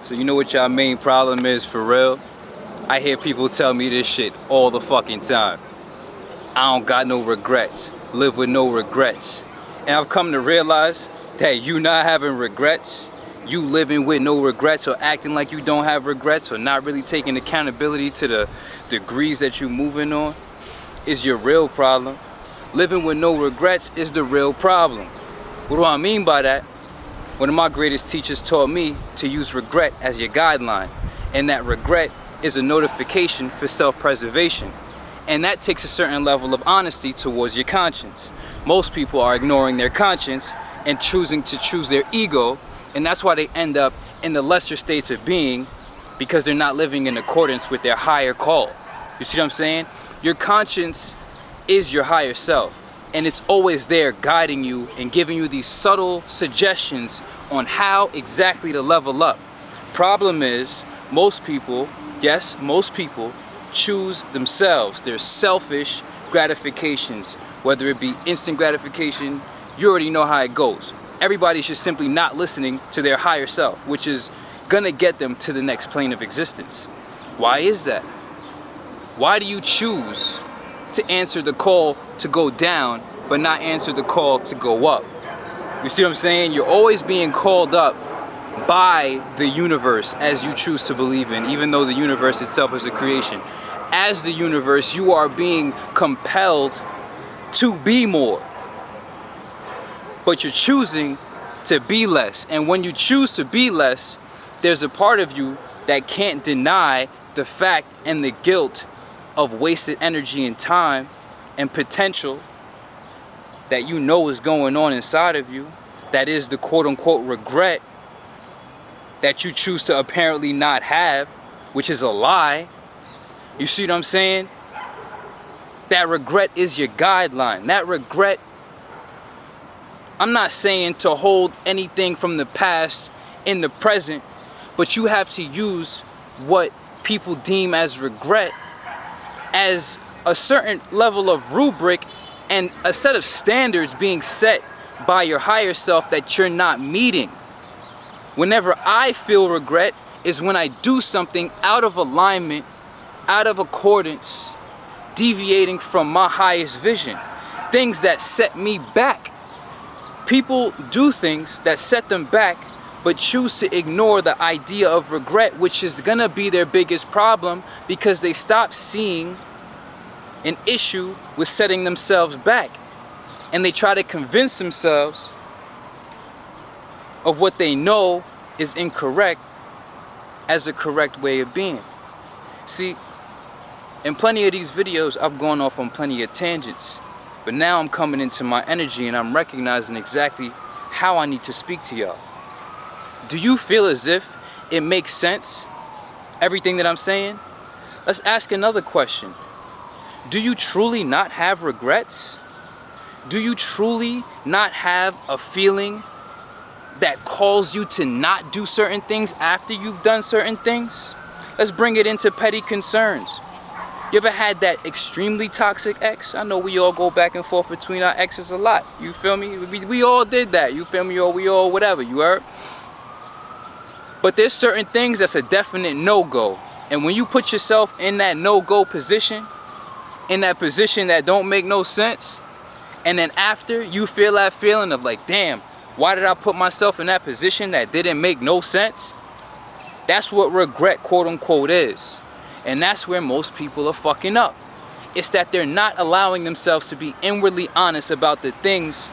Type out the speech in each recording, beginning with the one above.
So you know what y'all main problem is for real? I hear people tell me this shit all the fucking time. I don't got no regrets. Live with no regrets. And I've come to realize that you not having regrets, you living with no regrets or acting like you don't have regrets or not really taking accountability to the degrees that you're moving on is your real problem. Living with no regrets is the real problem. What do I mean by that? One of my greatest teachers taught me to use regret as your guideline, and that regret is a notification for self-preservation. And that takes a certain level of honesty towards your conscience. Most people are ignoring their conscience and choosing to choose their ego, and that's why they end up in the lesser states of being, because they're not living in accordance with their higher call. You see what I'm saying? Your conscience is your higher self, and it's always there guiding you and giving you these subtle suggestions on how exactly to level up. Problem is, most people, yes, most people choose themselves. Their selfish gratifications, whether it be instant gratification, you already know how it goes. Everybody's just simply not listening to their higher self, which is gonna get them to the next plane of existence. Why is that? Why do you choose to answer the call to go down but not answer the call to go up? You see what I'm saying? You're always being called up by the universe as you choose to believe in, even though the universe itself is a creation. As the universe, you are being compelled to be more, but you're choosing to be less. And when you choose to be less, there's a part of you that can't deny the fact and the guilt of wasted energy and time and potential that you know is going on inside of you. That is the quote-unquote regret that you choose to apparently not have, which is a lie. You see what I'm saying? That regret is your guideline. That regret, I'm not saying to hold anything from the past in the present, but you have to use what people deem as regret as a certain level of rubric and a set of standards being set by your higher self that you're not meeting. Whenever I feel regret is when I do something out of alignment, out of accordance, deviating from my highest vision. Things that set me back. People do things that set them back, but choose to ignore the idea of regret, which is gonna be their biggest problem because they stop seeing an issue with setting themselves back. And they try to convince themselves of what they know is incorrect as a correct way of being. See, in plenty of these videos, I've gone off on plenty of tangents, but now I'm coming into my energy and I'm recognizing exactly how I need to speak to y'all. Do you feel as if it makes sense, everything that I'm saying? Let's ask another question. Do you truly not have regrets? Do you truly not have a feeling that calls you to not do certain things after you've done certain things? Let's bring it into petty concerns. You ever had that extremely toxic ex? I know we all go back and forth between our exes a lot. You feel me? We all did that. You feel me? Or we all whatever, you heard? But there's certain things that's a definite no-go. And when you put yourself in that no-go position, in that position that don't make no sense, and then after you feel that feeling of like, damn, why did I put myself in that position that didn't make no sense? That's what regret, quote unquote, is. And that's where most people are fucking up. It's that they're not allowing themselves to be inwardly honest about the things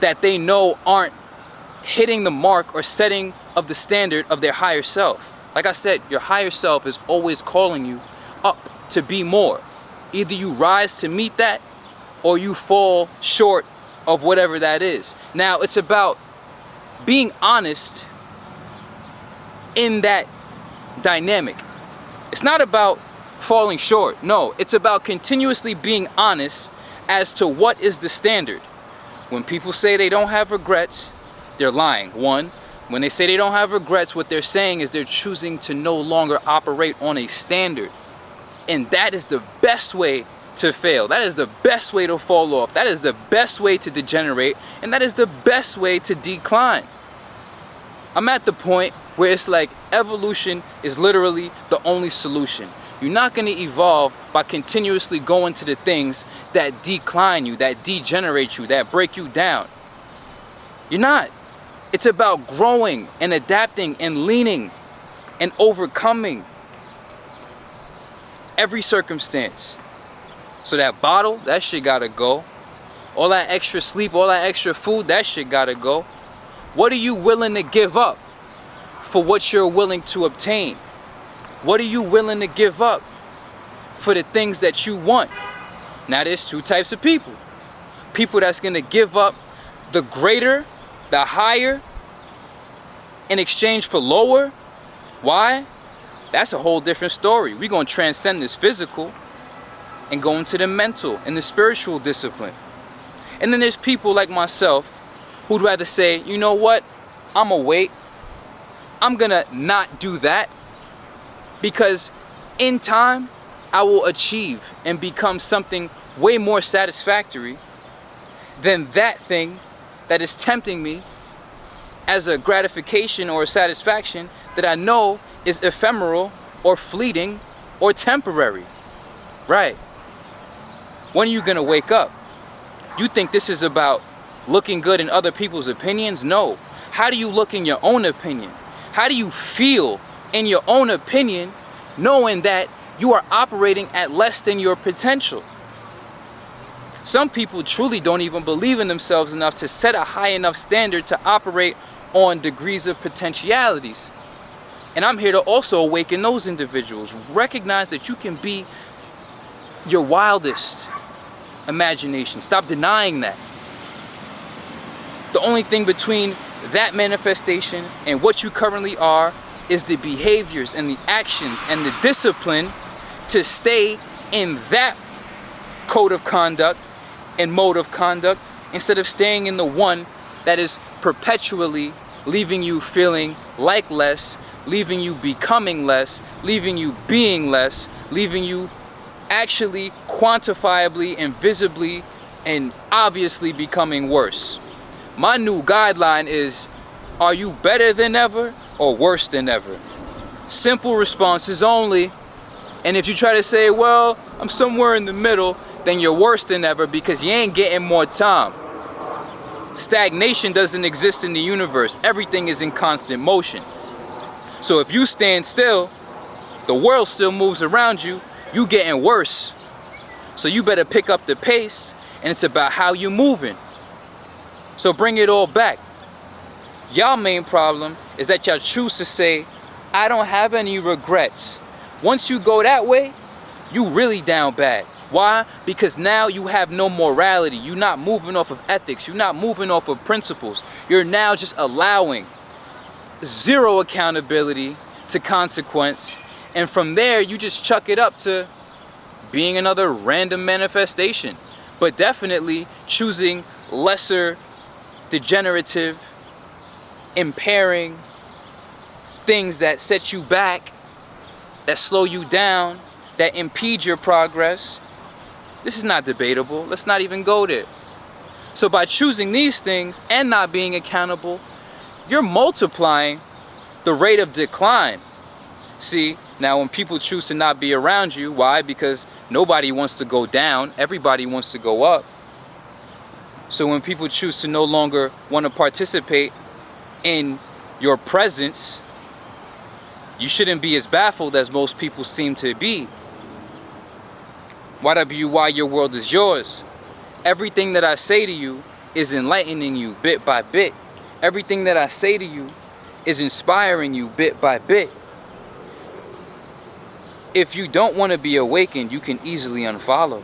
that they know aren't hitting the mark or setting of the standard of their higher self. Like I said, your higher self is always calling you up to be more. Either you rise to meet that or you fall short of whatever that is. Now, it's about being honest in that dynamic. It's not about falling short. No, it's about continuously being honest as to what is the standard. When people say they don't have regrets, they're lying. One, when they say they don't have regrets, what they're saying is they're choosing to no longer operate on a standard. And that is the best way to fail. That is the best way to fall off. That is the best way to degenerate. And that is the best way to decline. I'm at the point where it's like evolution is literally the only solution. You're not going to evolve by continuously going to the things that decline you, that degenerate you, that break you down. You're not. It's about growing and adapting and leaning and overcoming every circumstance. So that bottle, that shit gotta go. All that extra sleep, all that extra food, that shit gotta go. What are you willing to give up for what you're willing to obtain? What are you willing to give up for the things that you want? Now there's two types of people. People that's gonna give up the greater, the higher, in exchange for lower. Why? That's a whole different story. We're gonna transcend this physical and go into the mental and the spiritual discipline. And then there's people like myself who'd rather say, you know what? I'm gonna wait. I'm gonna not do that, because in time I will achieve and become something way more satisfactory than that thing that is tempting me as a gratification or a satisfaction that I know is ephemeral or fleeting or temporary. Right. When are you gonna wake up? You think this is about looking good in other people's opinions? No. How do you look in your own opinion? How do you feel in your own opinion, knowing that you are operating at less than your potential? Some people truly don't even believe in themselves enough to set a high enough standard to operate on degrees of potentialities. And I'm here to also awaken those individuals. Recognize that you can be your wildest imagination. Stop denying that. The only thing between that manifestation and what you currently are is the behaviors and the actions and the discipline to stay in that code of conduct and mode of conduct, instead of staying in the one that is perpetually leaving you feeling like less, leaving you becoming less, leaving you being less, leaving you actually quantifiably and visibly and obviously becoming worse. My new guideline is, are you better than ever or worse than ever? Simple responses only. And if you try to say, well, I'm somewhere in the middle, then you're worse than ever, because you ain't getting more time. Stagnation doesn't exist in the universe. Everything is in constant motion. So if you stand still, the world still moves around you. You getting worse. So you better pick up the pace, and it's about how you moving. So bring it all back. Y'all main problem is that y'all choose to say, I don't have any regrets. Once you go that way, you really down bad. Why? Because now you have no morality. You're not moving off of ethics. You're not moving off of principles. You're now just allowing zero accountability to consequence. And from there, you just chuck it up to being another random manifestation. But definitely choosing lesser, degenerative, impairing things that set you back, that slow you down, that impede your progress. This is not debatable. Let's not even go there. So by choosing these things and not being accountable, you're multiplying the rate of decline. See, now when people choose to not be around you, why? Because nobody wants to go down, everybody wants to go up. So when people choose to no longer want to participate in your presence, you shouldn't be as baffled as most people seem to be. YWY, your world is yours. Everything that I say to you is enlightening you bit by bit. Everything that I say to you is inspiring you bit by bit. If you don't want to be awakened, you can easily unfollow.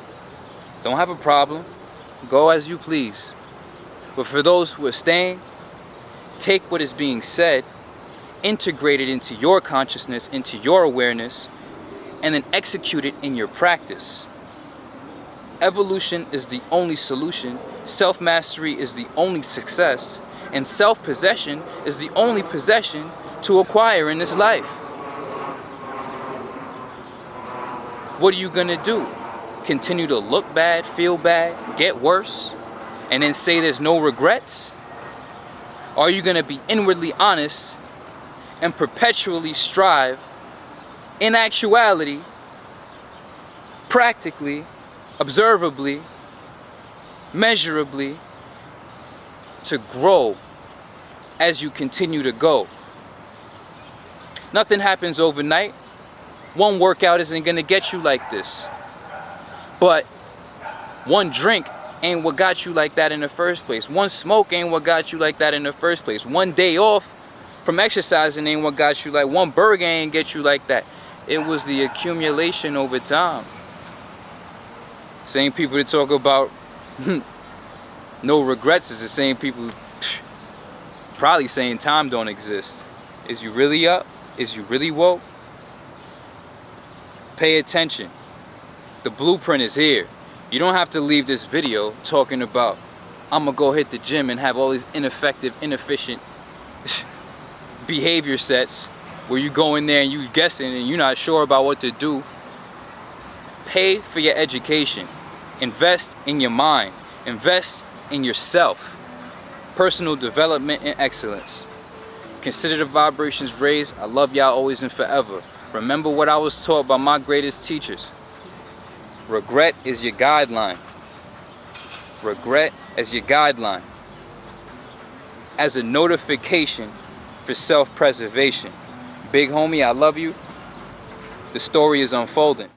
Don't have a problem. Go as you please. But for those who are staying, take what is being said, integrate it into your consciousness, into your awareness, and then execute it in your practice. Evolution is the only solution, self-mastery is the only success, and self-possession is the only possession to acquire in this life. What are you gonna do? Continue to look bad, feel bad, get worse, and then say there's no regrets? Or are you gonna be inwardly honest and perpetually strive, in actuality, practically, observably, measurably, to grow as you continue to go. Nothing happens overnight. One workout isn't gonna get you like this. But one drink ain't what got you like that in the first place. One smoke ain't what got you like that in the first place. One day off from exercising ain't what got you like. One burger ain't get you like that. It was the accumulation over time. Same people that talk about no regrets is the same people probably saying time don't exist. Is you really up? Is you really woke? Pay attention. The blueprint is here. You don't have to leave this video talking about I'm gonna go hit the gym and have all these ineffective, inefficient behavior sets where you go in there and you guessing and you're not sure about what to do. Pay for your education. Invest in your mind. Invest in yourself. Personal development and excellence. Consider the vibrations raised. I love y'all always and forever. Remember what I was taught by my greatest teachers. Regret is your guideline. Regret as your guideline. As a notification for self-preservation. Big homie, I love you. The story is unfolding.